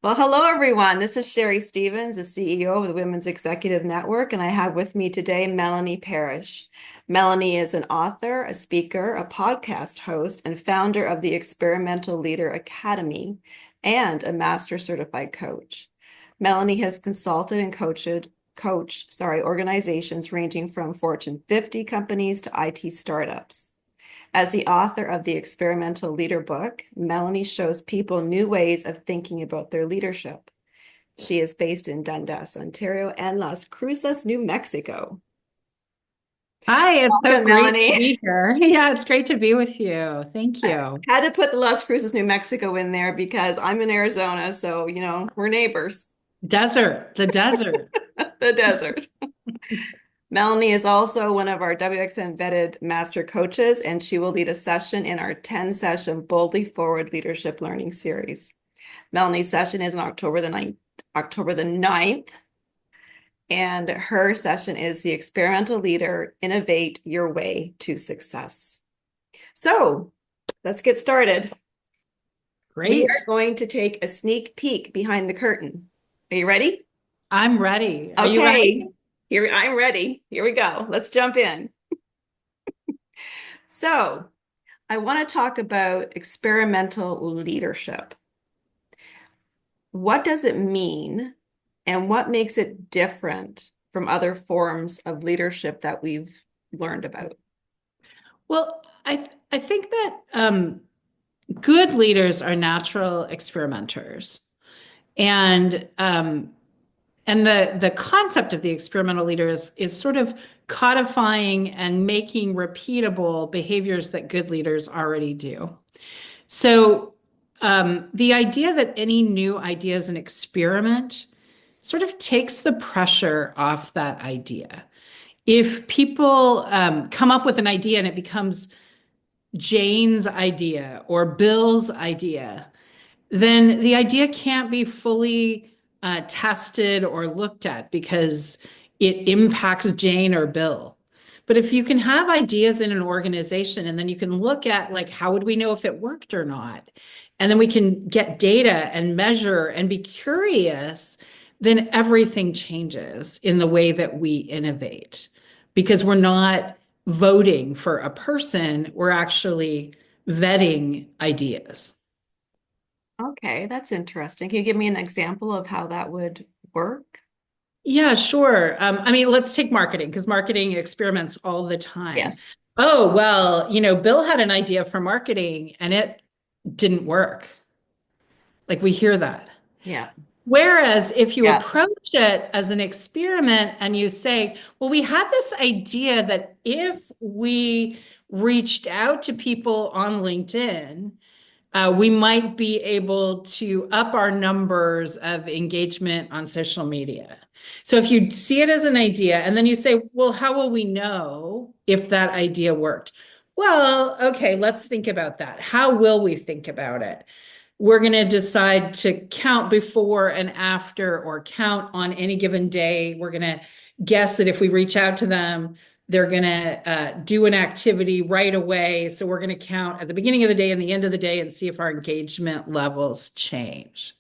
Well, hello everyone. This is Sherry Stevens, the CEO of the Women's Executive Network, and I have with me today Melanie Parish. Melanie is an author, a speaker, a podcast host, and founder of the Experimental Leader Academy and a master certified coach. Melanie has consulted and coached organizations ranging from Fortune 50 companies to IT startups. As the author of the Experimental Leader book, Melanie shows people new ways of thinking about their leadership. She is based in Dundas, Ontario, and Las Cruces, New Mexico. Hi, it's so Welcome, great to Melanie. be here. Yeah, it's great to be with you. Thank I you. had to put the Las Cruces, New Mexico in there because I'm in Arizona, so we're neighbors. Desert, the desert. The desert. Melanie is also one of our WXN vetted master coaches, and she will lead a session in our 10-session Boldly Forward Leadership Learning Series. Melanie's session is on October the 9th, and her session is the Experimental Leader, Innovate Your Way to Success. So let's get started. We are Great. going to take a sneak peek behind the curtain. Are you ready? I'm ready. Are you ready? Okay, here I'm ready. Here we go. Let's jump in. So, I want to talk about experimental leadership. What does it mean, and what makes it different from other forms of leadership that we've learned about? Well, I think that good leaders are natural experimenters, and the concept of the experimental leader is sort of codifying and making repeatable behaviors that good leaders already do. So, the idea that any new idea is an experiment sort of takes the pressure off that idea. If people come up with an idea and it becomes Jane's idea or Bill's idea, then the idea can't be fully tested or looked at because it impacts Jane or Bill. But if you can have ideas in an organization and then you can look at like how would we know if it worked or not? And then we can get data and measure and be curious, then everything changes in the way that we innovate because we're not voting for a person, we're actually vetting ideas. Okay, that's interesting. Can you give me an example of how that would work? Yeah, sure. I mean, let's take marketing because marketing experiments all the time. Yes. Oh, well, Bill had an idea for marketing and it didn't work. Like we hear that. Yeah. Whereas if you Yeah. approach it as an experiment and you say, well, we had this idea that if we reached out to people on LinkedIn, we might be able to up our numbers of engagement on social media. So if you see it as an idea and then you say, well, how will we know if that idea worked? Well, okay, let's think about that. How will we think about it? We're going to decide to count before and after or count on any given day. We're going to guess that if we reach out to them, they're going to do an activity right away. So we're going to count at the beginning of the day and the end of the day and see if our engagement levels change.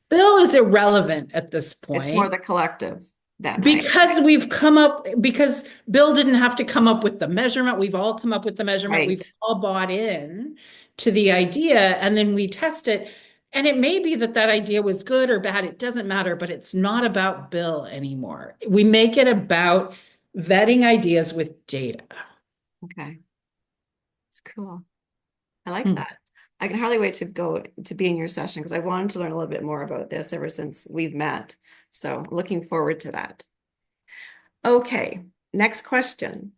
Bill is irrelevant at this It's more point the collective then, right? because Bill didn't have to come up with the measurement. We've all come up with the measurement. We've Right. all bought in to the idea and then we test it. And it may be that that idea was good or bad. It doesn't matter, but it's not about Bill anymore. We make it about vetting ideas with data. Okay. It's cool. I like Hmm. that. I can hardly wait to go to be in your session because I wanted to learn a little bit more about this ever since we've met. So looking forward to that. Okay, next question.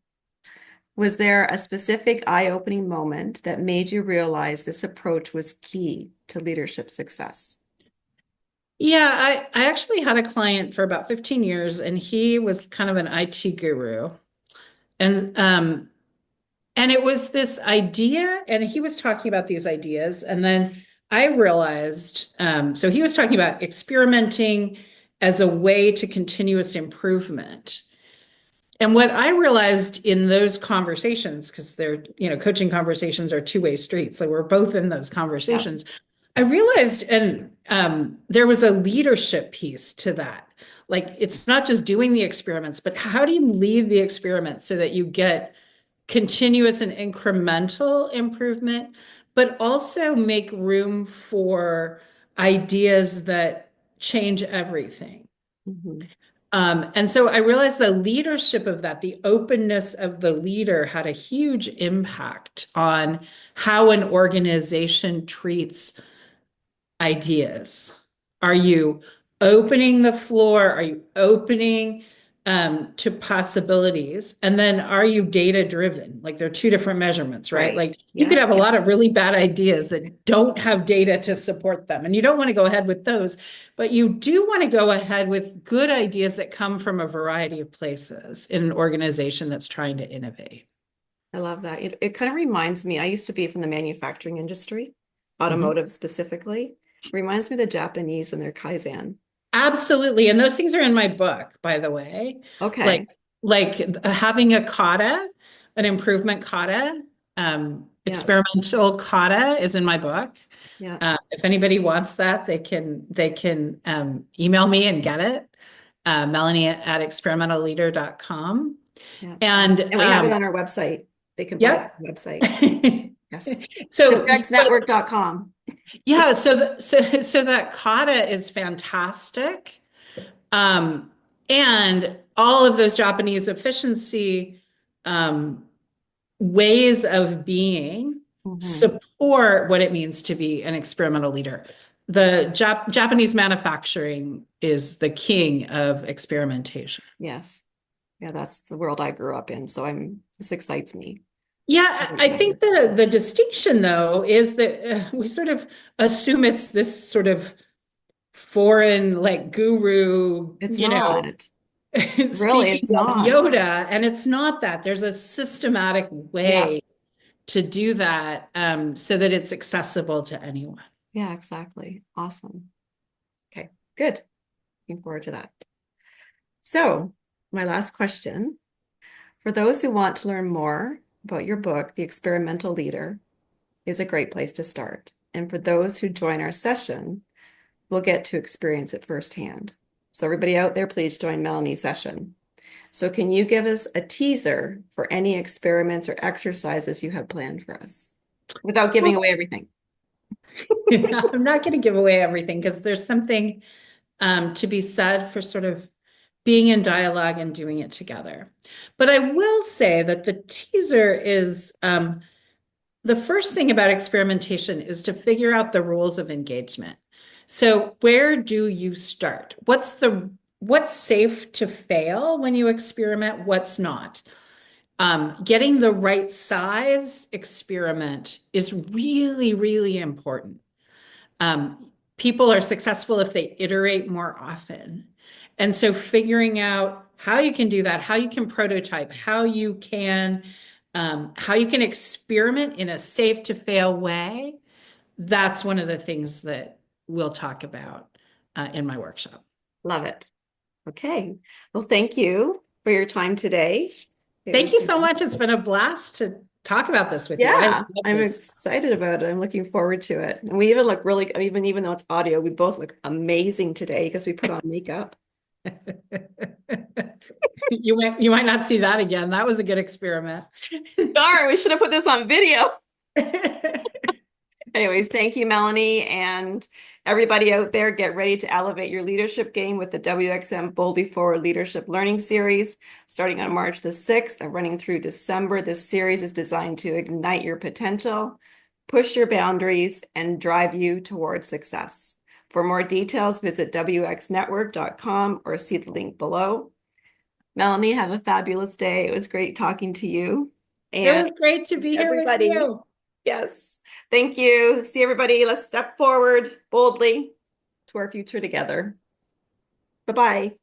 Was there a specific eye-opening moment that made you realize this approach was key to leadership success? Yeah, I actually had a client for about 15 years and he was kind of an IT guru. And and it was this idea, and he was talking about these ideas. And then I realized, so he was talking about experimenting as a way to continuous improvement. And what I realized in those conversations, because they're, coaching conversations are two-way streets, so we're both in those Yeah. conversations. I realized, and there was a leadership piece to that. Like it's not just doing the experiments, but how do you lead the experiment so that you get continuous and incremental improvement, but also make room for ideas that change everything. Mhm. And so I realized the leadership of that, the openness of the leader had a huge impact on how an organization treats ideas. Are you opening the floor? Are you opening to possibilities? And then are you data driven? Like they're two different measurements, right? Right. Like you could Yeah. have a lot of really bad ideas that don't have data to support them. And you don't want to go ahead with those, but you do want to go ahead with good ideas that come from a variety of places in an organization that's trying to innovate. I love that. It kind of reminds me, I used to be from the manufacturing industry, Mhm. automotive specifically. Reminds me of the Japanese and their Kaizen. Absolutely. And those things are in my book, by the way. Like Okay. having a kata, an improvement kata, Yeah. experimental kata is in my book. Yeah. If anybody wants that, they can email me and get it. Melanie at experimentalleader.com. Yeah. And And we have it on our website. They can buy it yep. on the website. Yes. So wxnetwork.com. yeah, so that kata is fantastic. Um, and all of those Japanese efficiency um, ways of being Hmm. support what it means to be an experimental leader. The Japanese manufacturing is the king of experimentation. Yes. Yeah, that's the world I grew up in. So this excites me. Yeah, I think It's the distinction though is that we sort of assume it's this sort of foreign like guru, it's not. Really, speaking it's like not. Yoda, and it's not that. There's a systematic Yeah. way to do that so that it's accessible to anyone. Yeah, exactly. Awesome. Okay, good. Looking forward to that. So, my last question. For those who want to learn more about your book, The Experimental Leader is a great place to start. And for those who join our session, we'll get to experience it firsthand. So, everybody out there, please join Melanie's session. So, can you give us a teaser for any experiments or exercises you have planned for us without giving away everything? I'm not going to give away everything because there's something to be said for sort of being in dialogue and doing it together. But I will say that the teaser is the first thing about experimentation is to figure out the rules of engagement. So where do you start? What's safe to fail when you experiment? What's not? Getting the right size experiment is really, really important. People are successful if they iterate more often. And so figuring out how you can do that, how you can prototype, how you can experiment in a safe to fail way, that's one of the things that we'll talk about in my workshop. Love it. Okay. Well, thank you for your time today. It Thank was, you so much. It's been a blast to talk about this with you. I yeah, love I'm this. excited about it. I'm looking forward to it. And we even look really, even though it's audio, we both look amazing today because we put on makeup. You might not see that again. That was a good experiment. Darn, we should have put this on video. Anyways, thank you, Melanie. And everybody out there, get ready to elevate your leadership game with the WXM Boldly Forward Leadership Learning Series. Starting on March the 6th and running through December, this series is designed to ignite your potential, push your boundaries, and drive you towards success. For more details, visit wxnetwork.com or see the link below. Melanie, have a fabulous day. It was great talking to you. It And was great to be here with everybody, you. yes. Thank you. See everybody. Let's step forward boldly to our future together. Bye-bye.